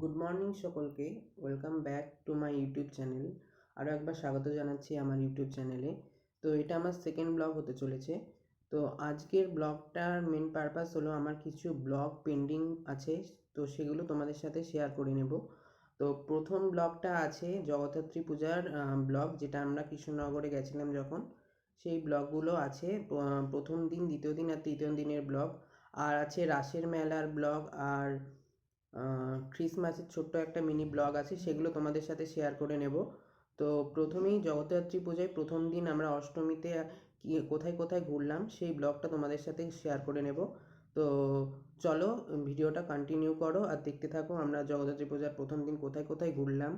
Good morning সকলকে। Welcome back to my YouTube channel. আরও একবার স্বাগত জানাচ্ছি আমার ইউটিউব চ্যানেলে। তো এটা আমার সেকেন্ড ব্লগ হতে চলেছে। তো আজকের ব্লগটার মেন পারপাস হলো আমার কিছু ব্লগ পেন্ডিং আছে, তো সেগুলো তোমাদের সাথে শেয়ার করে নেব। তো প্রথম ব্লগটা আছে জগদ্ধাত্রী পূজার ব্লগ, যেটা আমরা কৃষ্ণনগরে গেছিলাম যখন, সেই ব্লগগুলো আছে। প্রথম দিন, দ্বিতীয় দিন আর তৃতীয় দিনের ব্লগ। আর আছে রাসের মেলার ব্লগ, আর ক্রিসমাসের ছোট্ট একটা মিনি ব্লগ আছে, সেগুলো তোমাদের সাথে শেয়ার করে নেব। তো প্রথমেই জগদ্ধাত্রী পূজায় প্রথম দিন আমরা অষ্টমীতে কোথায় কোথায় ঘুরলাম সেই ব্লগটা তোমাদের সাথে শেয়ার করে নেব। তো চলো ভিডিওটা কন্টিনিউ করো আর দেখতে থাকো আমরা জগদ্ধাত্রী পূজার প্রথম দিন কোথায় কোথায় ঘুরলাম।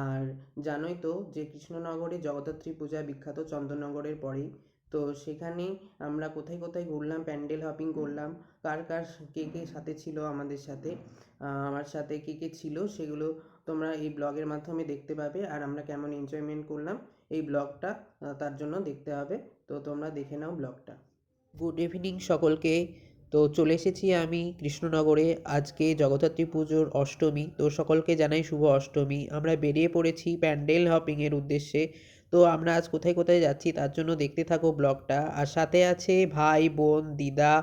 আর জানোই তো যে কৃষ্ণনগরে জগদ্ধাত্রী পূজা বিখ্যাত চন্দননগরের পরেই। তো সেখানেই আমরা কোথায় কোথায় ঘুরলাম, প্যান্ডেল হপিং করলাম, কার কার কে কে সাথে ছিল আমাদের সাথে, আমার সাথে কে কে ছিল সেগুলো তোমরা এই ব্লগের মাধ্যমে দেখতে পাবে। আর আমরা কেমন এনজয়মেন্ট করলাম এই ব্লগটা তার জন্য দেখতে হবে। তো তোমরা দেখে নাও ব্লগটা। গুড ইভিনিং সকলকে। তো চলে এসেছি আমি কৃষ্ণনগরে, আজকে জগদ্ধাত্রী পুজোর অষ্টমী। তো সকলকে জানাই শুভ অষ্টমী। আমরা বেরিয়ে পড়েছি প্যান্ডেল হপিংয়ের উদ্দেশ্যে। তো আমরা আজ কোথায় কোথায় যাচ্ছি তার জন্য দেখতে থাকো ব্লগটা। আর সাথে আছে ভাই, বোন, দিদা,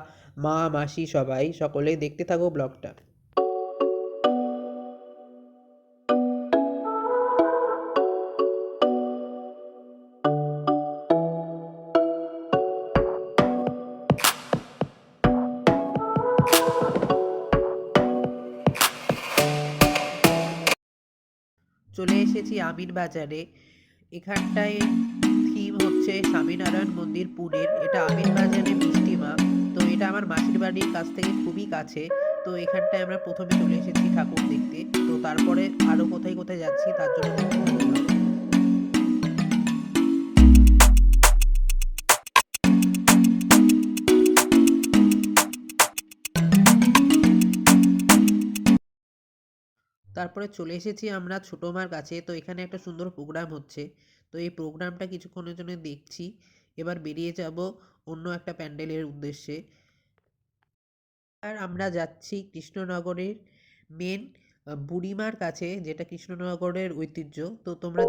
মা, মাসি, সবাই সকলে দেখতে থাকো ব্লগটা। চলে এসেছি আমিন বাজারে। এখানটায় থিম হচ্ছে স্বামীনারায়ণ মন্দির পুনের। এটা আমিন বাজারে মিষ্টিমা। তো এটা আমার মাসির বাড়ির কাছ থেকে খুবই কাছে। তো এখানটায় আমরা প্রথমে চলে এসেছি ঠাকুর দেখতে। তো তারপরে আরও কোথায় কোথায় যাচ্ছি তার জন্য দেখতে থাকো। তারপরে চলে এসেছি আমরা ছোটো মার কাছে। তো এখানে একটা সুন্দর প্রোগ্রাম হচ্ছে। তো এই প্রোগ্রামটা কিছুক্ষণের জন্য দেখছি, এবার বেরিয়ে যাব অন্য একটা প্যান্ডেলের উদ্দেশ্যে। আর আমরা যাচ্ছি কৃষ্ণনগরের মেন বুড়িমার কাছে, যেটা কৃষ্ণনগরের ঐতিহ্য। তো তোমরা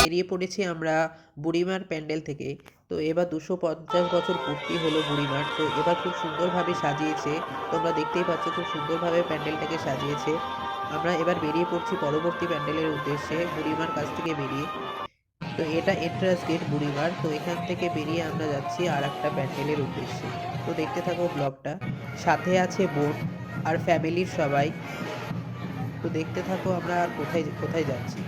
বেরিয়ে পড়েছি আমরা বুড়িমার প্যান্ডেল থেকে। তো এবার 250 বছর পূর্তি হলো বুড়িমার। তো এবার খুব সুন্দরভাবে সাজিয়েছে, তোমরা দেখতেই পাচ্ছ খুব সুন্দরভাবে প্যান্ডেলটাকে সাজিয়েছে। আমরা এবার বেরিয়ে পড়ছি পরবর্তী প্যান্ডেলের উদ্দেশ্যে বুড়িমার কাছ থেকে বেরিয়ে। তো এটা এন্ট্রান্স গেট বুড়িমার। তো এখান থেকে বেরিয়ে আমরা যাচ্ছি আর একটা প্যান্ডেলের উদ্দেশ্যে। তো দেখতে থাকো ব্লগটা। সাথে আছে বোন আর ফ্যামিলির সবাই। তো তো দেখতে থাকো আমরা আর কোথায় কোথায় যাচ্ছি।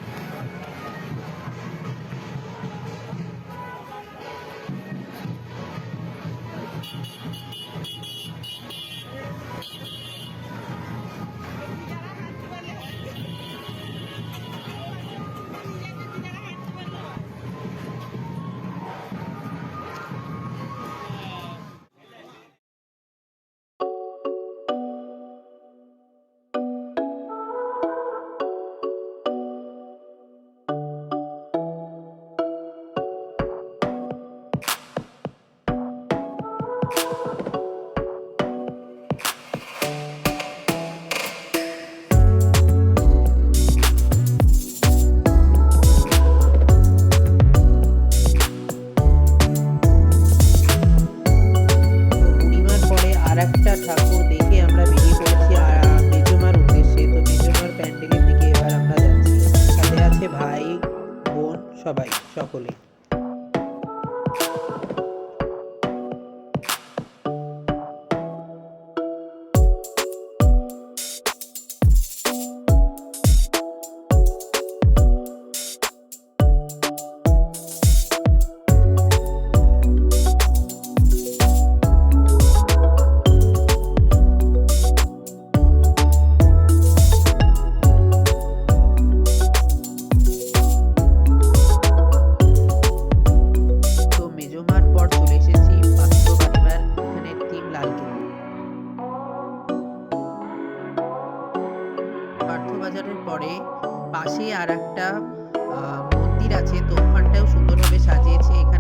একটা ঠাকুর দেখে আমরা বেরিয়ে পড়েছি মেজোমার উদ্দেশ্যে। তো মেজোমার প্যান্ডেলের দিকে এবার আমরা যাচ্ছি। সাথে আছে ভাই বোন সবাই সকলে। বাজারের পরে পাশে আর একটা মন্দির আছে, তো ওখানটাও সুন্দরভাবে সাজিয়েছে। এখানে